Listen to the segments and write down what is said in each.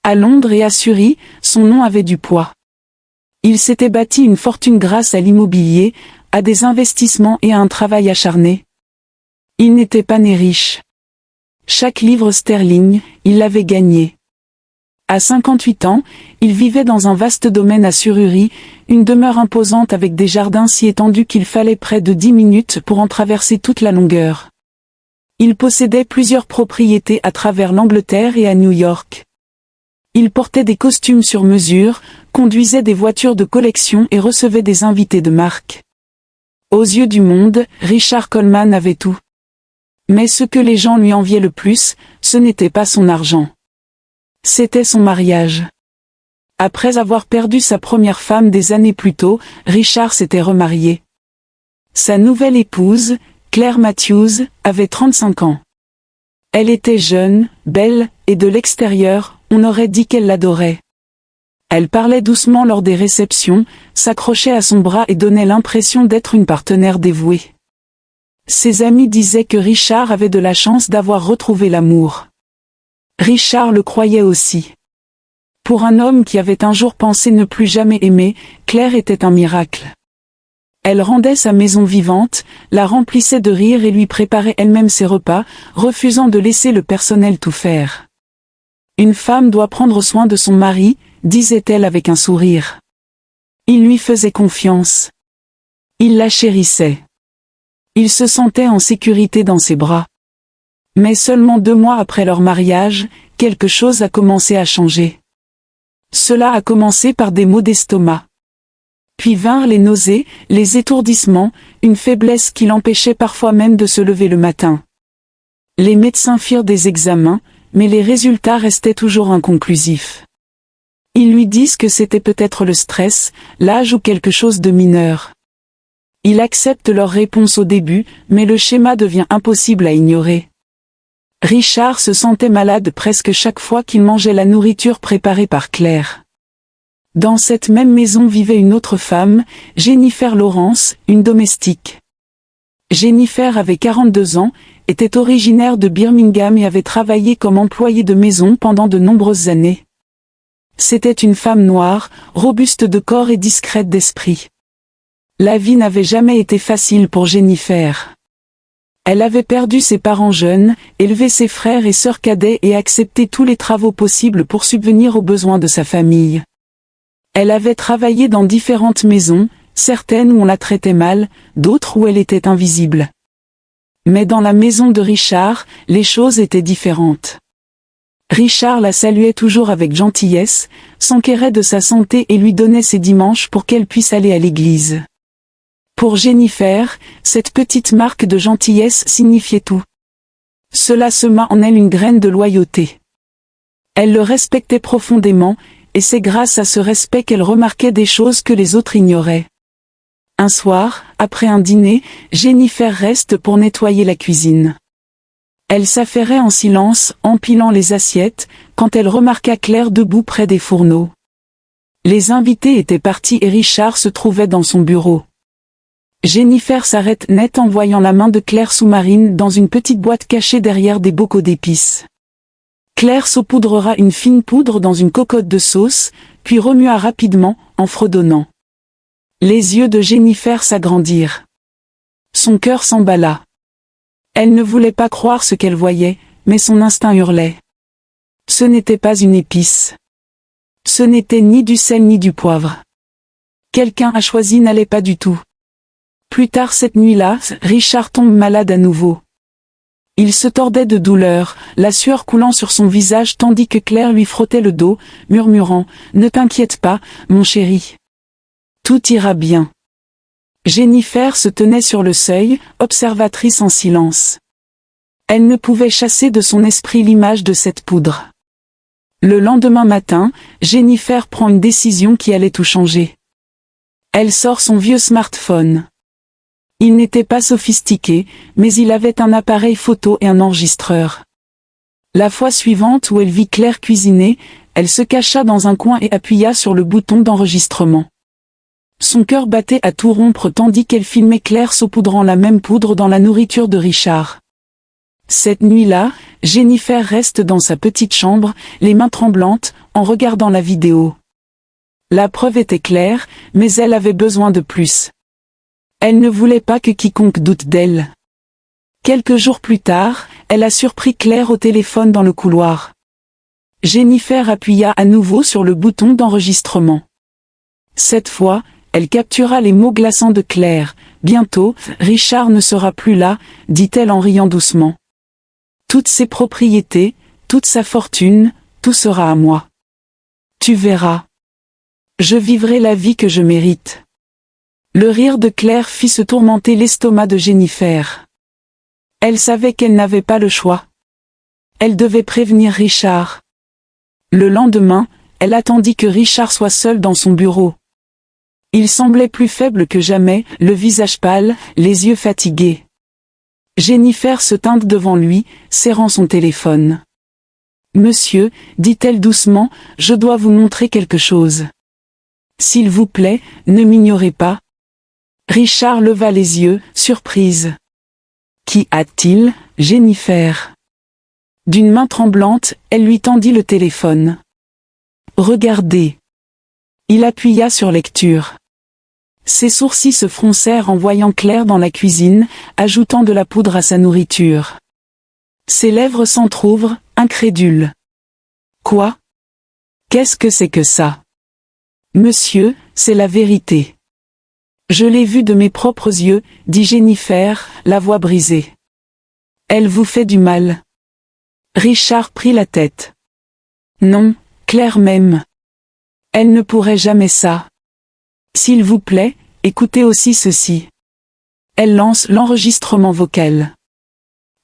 À Londres et à Surrey, son nom avait du poids. Il s'était bâti une fortune grâce à l'immobilier, à des investissements et à un travail acharné. Il n'était pas né riche. Chaque livre sterling, il l'avait gagné. À 58 ans, il vivait dans un vaste domaine à Surrey, une demeure imposante avec des jardins si étendus qu'il fallait près de 10 minutes pour en traverser toute la longueur. Il possédait plusieurs propriétés à travers l'Angleterre et à New York. Il portait des costumes sur mesure, conduisait des voitures de collection et recevait des invités de marque. Aux yeux du monde, Richard Coleman avait tout. Mais ce que les gens lui enviaient le plus, ce n'était pas son argent. C'était son mariage. Après avoir perdu sa première femme des années plus tôt, Richard s'était remarié. Sa nouvelle épouse, Claire Matthews, avait 35 ans. Elle était jeune, belle, et de l'extérieur, on aurait dit qu'elle l'adorait. Elle parlait doucement lors des réceptions, s'accrochait à son bras et donnait l'impression d'être une partenaire dévouée. Ses amis disaient que Richard avait de la chance d'avoir retrouvé l'amour. Richard le croyait aussi. Pour un homme qui avait un jour pensé ne plus jamais aimer, Claire était un miracle. Elle rendait sa maison vivante, la remplissait de rire et lui préparait elle-même ses repas, refusant de laisser le personnel tout faire. Une femme doit prendre soin de son mari, disait-elle avec un sourire. Il lui faisait confiance. Il la chérissait. Il se sentait en sécurité dans ses bras. Mais seulement 2 mois après leur mariage, quelque chose a commencé à changer. Cela a commencé par des maux d'estomac. Puis vinrent les nausées, les étourdissements, une faiblesse qui l'empêchait parfois même de se lever le matin. Les médecins firent des examens, mais les résultats restaient toujours inconclusifs. Ils lui disent que c'était peut-être le stress, l'âge ou quelque chose de mineur. Il accepte leur réponse au début, mais le schéma devient impossible à ignorer. Richard se sentait malade presque chaque fois qu'il mangeait la nourriture préparée par Claire. Dans cette même maison vivait une autre femme, Jennifer Lawrence, une domestique. Jennifer avait 42 ans, était originaire de Birmingham et avait travaillé comme employée de maison pendant de nombreuses années. C'était une femme noire, robuste de corps et discrète d'esprit. La vie n'avait jamais été facile pour Jennifer. Elle avait perdu ses parents jeunes, élevé ses frères et sœurs cadets et accepté tous les travaux possibles pour subvenir aux besoins de sa famille. Elle avait travaillé dans différentes maisons, certaines où on la traitait mal, d'autres où elle était invisible. Mais dans la maison de Richard, les choses étaient différentes. Richard la saluait toujours avec gentillesse, s'enquérait de sa santé et lui donnait ses dimanches pour qu'elle puisse aller à l'église. Pour Jennifer, cette petite marque de gentillesse signifiait tout. Cela sema en elle une graine de loyauté. Elle le respectait profondément, et c'est grâce à ce respect qu'elle remarquait des choses que les autres ignoraient. Un soir, après un dîner, Jennifer reste pour nettoyer la cuisine. Elle s'affairait en silence, empilant les assiettes, quand elle remarqua Claire debout près des fourneaux. Les invités étaient partis et Richard se trouvait dans son bureau. Jennifer s'arrête net en voyant la main de Claire sous-marine dans une petite boîte cachée derrière des bocaux d'épices. Claire saupoudrera une fine poudre dans une cocotte de sauce, puis remua rapidement, en fredonnant. Les yeux de Jennifer s'agrandirent. Son cœur s'emballa. Elle ne voulait pas croire ce qu'elle voyait, mais son instinct hurlait. Ce n'était pas une épice. Ce n'était ni du sel ni du poivre. Quelqu'un a choisi n'allait pas du tout. Plus tard cette nuit-là, Richard tombe malade à nouveau. Il se tordait de douleur, la sueur coulant sur son visage tandis que Claire lui frottait le dos, murmurant « Ne t'inquiète pas, mon chéri. Tout ira bien. » Jennifer se tenait sur le seuil, observatrice en silence. Elle ne pouvait chasser de son esprit l'image de cette poudre. Le lendemain matin, Jennifer prend une décision qui allait tout changer. Elle sort son vieux smartphone. Il n'était pas sophistiqué, mais il avait un appareil photo et un enregistreur. La fois suivante où elle vit Claire cuisiner, elle se cacha dans un coin et appuya sur le bouton d'enregistrement. Son cœur battait à tout rompre tandis qu'elle filmait Claire saupoudrant la même poudre dans la nourriture de Richard. Cette nuit-là, Jennifer reste dans sa petite chambre, les mains tremblantes, en regardant la vidéo. La preuve était claire, mais elle avait besoin de plus. Elle ne voulait pas que quiconque doute d'elle. Quelques jours plus tard, elle a surpris Claire au téléphone dans le couloir. Jennifer appuya à nouveau sur le bouton d'enregistrement. Cette fois, elle captura les mots glaçants de Claire. « Bientôt, Richard ne sera plus là », dit-elle en riant doucement. « Toutes ses propriétés, toute sa fortune, tout sera à moi. Tu verras. Je vivrai la vie que je mérite. » Le rire de Claire fit se tourmenter l'estomac de Jennifer. Elle savait qu'elle n'avait pas le choix. Elle devait prévenir Richard. Le lendemain, elle attendit que Richard soit seul dans son bureau. Il semblait plus faible que jamais, le visage pâle, les yeux fatigués. Jennifer se tint devant lui, serrant son téléphone. « Monsieur, dit-elle doucement, je dois vous montrer quelque chose. S'il vous plaît, ne m'ignorez pas. » Richard leva les yeux, surprise. « Qu'y a-t-il, Jennifer ?» D'une main tremblante, elle lui tendit le téléphone. « Regardez. » Il appuya sur lecture. Ses sourcils se froncèrent en voyant Claire dans la cuisine, ajoutant de la poudre à sa nourriture. Ses lèvres s'entr'ouvrent, incrédules. « Quoi? Qu'est-ce que c'est que ça? » « Monsieur, c'est la vérité. »« Je l'ai vu de mes propres yeux, » dit Jennifer, la voix brisée. « Elle vous fait du mal. » Richard prit la tête. « Non, Claire m'aime. Elle ne pourrait jamais ça. S'il vous plaît, écoutez aussi ceci. » Elle lance l'enregistrement vocal.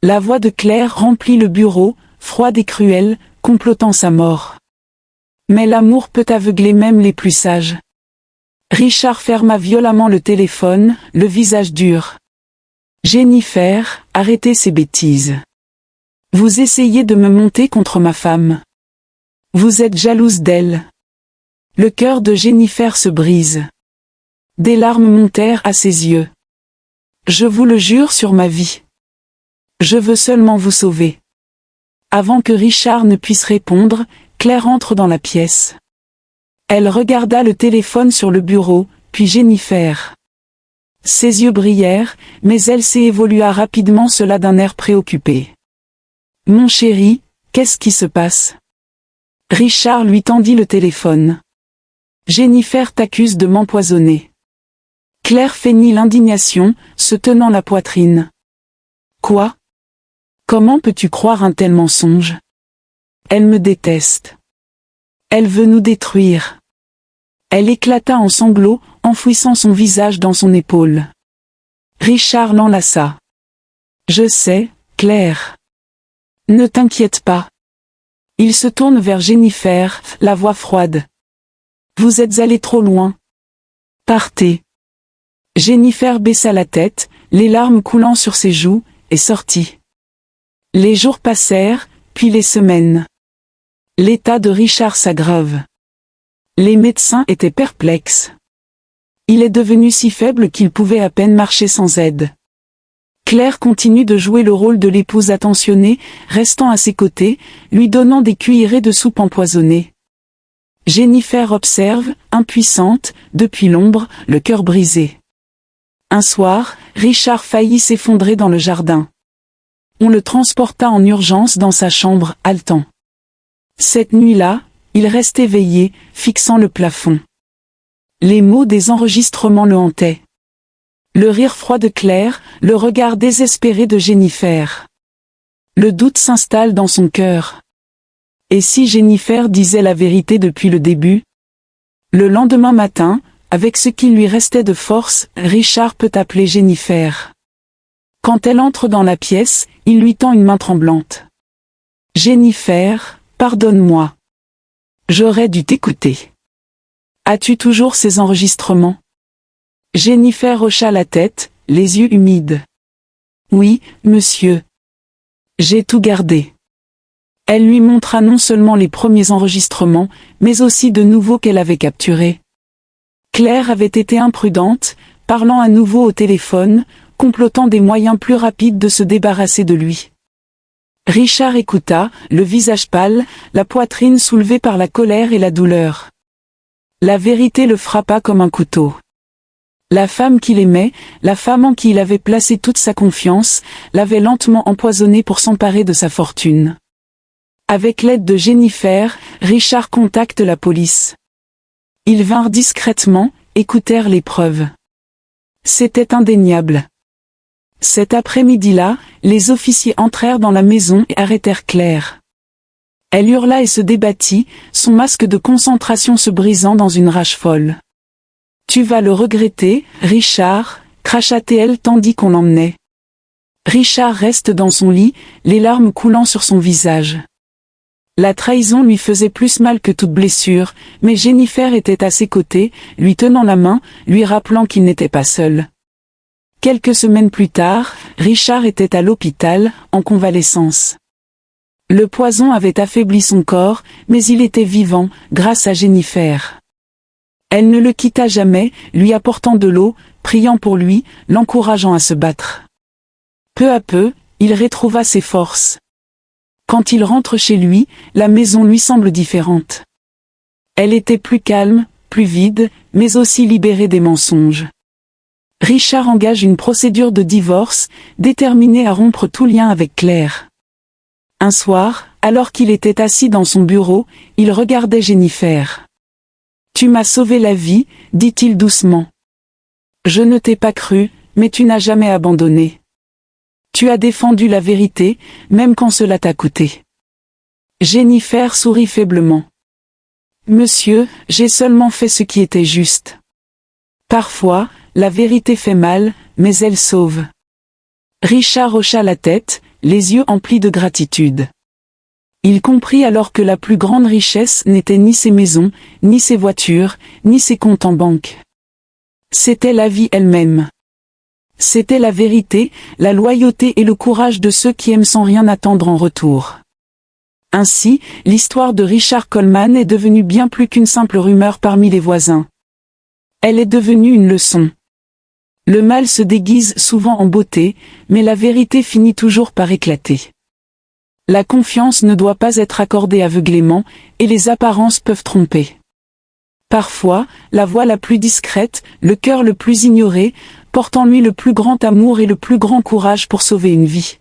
La voix de Claire remplit le bureau, froide et cruelle, complotant sa mort. Mais l'amour peut aveugler même les plus sages. Richard ferma violemment le téléphone, le visage dur. « Jennifer, arrêtez ces bêtises. Vous essayez de me monter contre ma femme. Vous êtes jalouse d'elle. » Le cœur de Jennifer se brise. Des larmes montèrent à ses yeux. « Je vous le jure sur ma vie. Je veux seulement vous sauver. » Avant que Richard ne puisse répondre, Claire entre dans la pièce. Elle regarda le téléphone sur le bureau, puis Jennifer. Ses yeux brillèrent, mais elle s'évolua rapidement, cela d'un air préoccupé. « Mon chéri, qu'est-ce qui se passe ?» Richard lui tendit le téléphone. « Jennifer t'accuse de m'empoisonner. » Claire feignit l'indignation, se tenant la poitrine. « Quoi? Comment peux-tu croire un tel mensonge? Elle me déteste. Elle veut nous détruire. » Elle éclata en sanglots, enfouissant son visage dans son épaule. Richard l'enlaça. « Je sais, Claire. Ne t'inquiète pas. » Il se tourne vers Jennifer, la voix froide. « Vous êtes allé trop loin. Partez. » Jennifer baissa la tête, les larmes coulant sur ses joues, et sortit. Les jours passèrent, puis les semaines. L'état de Richard s'aggrave. Les médecins étaient perplexes. Il est devenu si faible qu'il pouvait à peine marcher sans aide. Claire continue de jouer le rôle de l'épouse attentionnée, restant à ses côtés, lui donnant des cuillerées de soupe empoisonnée. Jennifer observe, impuissante, depuis l'ombre, le cœur brisé. Un soir, Richard faillit s'effondrer dans le jardin. On le transporta en urgence dans sa chambre, haletant. Cette nuit-là, il restait éveillé, fixant le plafond. Les mots des enregistrements le hantaient. Le rire froid de Claire, le regard désespéré de Jennifer. Le doute s'installe dans son cœur. Et si Jennifer disait la vérité depuis le début? Le lendemain matin, avec ce qui lui restait de force, Richard peut appeler Jennifer. Quand elle entre dans la pièce, il lui tend une main tremblante. « Jennifer, pardonne-moi. J'aurais dû t'écouter. As-tu toujours ces enregistrements? » Jennifer hocha la tête, les yeux humides. « Oui, monsieur. J'ai tout gardé. » Elle lui montra non seulement les premiers enregistrements, mais aussi de nouveaux qu'elle avait capturés. Claire avait été imprudente, parlant à nouveau au téléphone, complotant des moyens plus rapides de se débarrasser de lui. Richard écouta, le visage pâle, la poitrine soulevée par la colère et la douleur. La vérité le frappa comme un couteau. La femme qu'il aimait, la femme en qui il avait placé toute sa confiance, l'avait lentement empoisonné pour s'emparer de sa fortune. Avec l'aide de Jennifer, Richard contacte la police. Ils vinrent discrètement, écoutèrent les preuves. C'était indéniable. Cet après-midi-là, les officiers entrèrent dans la maison et arrêtèrent Claire. Elle hurla et se débattit, son masque de concentration se brisant dans une rage folle. « Tu vas le regretter, Richard », cracha-t-elle tandis qu'on l'emmenait. Richard reste dans son lit, les larmes coulant sur son visage. La trahison lui faisait plus mal que toute blessure, mais Jennifer était à ses côtés, lui tenant la main, lui rappelant qu'il n'était pas seul. Quelques semaines plus tard, Richard était à l'hôpital, en convalescence. Le poison avait affaibli son corps, mais il était vivant, grâce à Jennifer. Elle ne le quitta jamais, lui apportant de l'eau, priant pour lui, l'encourageant à se battre. Peu à peu, il retrouva ses forces. Quand il rentre chez lui, la maison lui semble différente. Elle était plus calme, plus vide, mais aussi libérée des mensonges. Richard engage une procédure de divorce, déterminé à rompre tout lien avec Claire. Un soir, alors qu'il était assis dans son bureau, il regardait Jennifer. « Tu m'as sauvé la vie », dit-il doucement. « Je ne t'ai pas cru, mais tu n'as jamais abandonné. Tu as défendu la vérité, même quand cela t'a coûté. » Jennifer sourit faiblement. « Monsieur, j'ai seulement fait ce qui était juste. Parfois, la vérité fait mal, mais elle sauve. » Richard hocha la tête, les yeux emplis de gratitude. Il comprit alors que la plus grande richesse n'était ni ses maisons, ni ses voitures, ni ses comptes en banque. C'était la vie elle-même. C'était la vérité, la loyauté et le courage de ceux qui aiment sans rien attendre en retour. Ainsi, l'histoire de Richard Coleman est devenue bien plus qu'une simple rumeur parmi les voisins. Elle est devenue une leçon. Le mal se déguise souvent en beauté, mais la vérité finit toujours par éclater. La confiance ne doit pas être accordée aveuglément, et les apparences peuvent tromper. Parfois, la voix la plus discrète, le cœur le plus ignoré, porte en lui le plus grand amour et le plus grand courage pour sauver une vie.